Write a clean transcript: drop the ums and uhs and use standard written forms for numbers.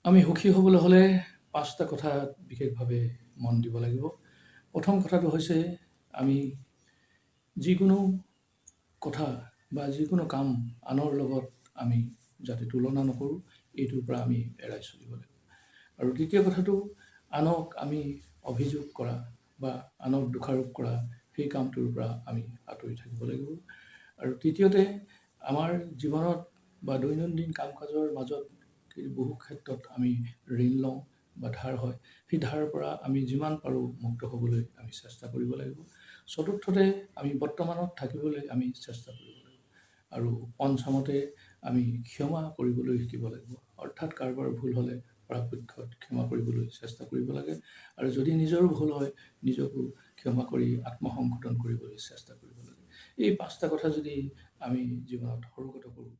আমি সুখী হ'বলৈ হ'লে ৫টা কথাত বিশেষভাৱে মন দিব লাগিব। প্ৰথম কথাটো হৈছে আমি যিকোনো কথা বা যিকোনো কাম আনৰ লগত আমি যাতে তুলনা নকৰোঁ, এইটোৰ পৰা আমি এৰাই চলিব লাগিব। আৰু দ্বিতীয় কথাটো, আনক আমি অভিযোগ কৰা বা আনক দোষাৰোপ কৰা সেই কামটোৰ পৰা আমি আঁতৰি থাকিব লাগিব। আৰু তৃতীয়তে, আমাৰ জীৱনত বা দৈনন্দিন কাম কাজৰ মাজত বহু ক্ষেত্ৰত আমি ঋণ লওঁ বা ধাৰ হয়, সেই ধাৰৰ পৰা আমি যিমান পাৰোঁ মুক্ত হ'বলৈ আমি চেষ্টা কৰিব লাগিব। চতুৰ্থতে, আমি বৰ্তমানত থাকিবলৈ আমি চেষ্টা কৰিব লাগিব। আৰু পঞ্চমতে, আমি ক্ষমা কৰিবলৈ শিকিব লাগিব। অৰ্থাৎ কাৰোবাৰ ভুল হ'লে পৰাপক্ষত ক্ষমা কৰিবলৈ চেষ্টা কৰিব লাগে। আৰু যদি নিজৰো ভুল হয়, নিজকো ক্ষমা কৰি আত্মসংশোধন কৰিবলৈ চেষ্টা কৰিব লাগে। এই ৫টা কথা যদি আমি জীৱনত সৰুগত কৰোঁ,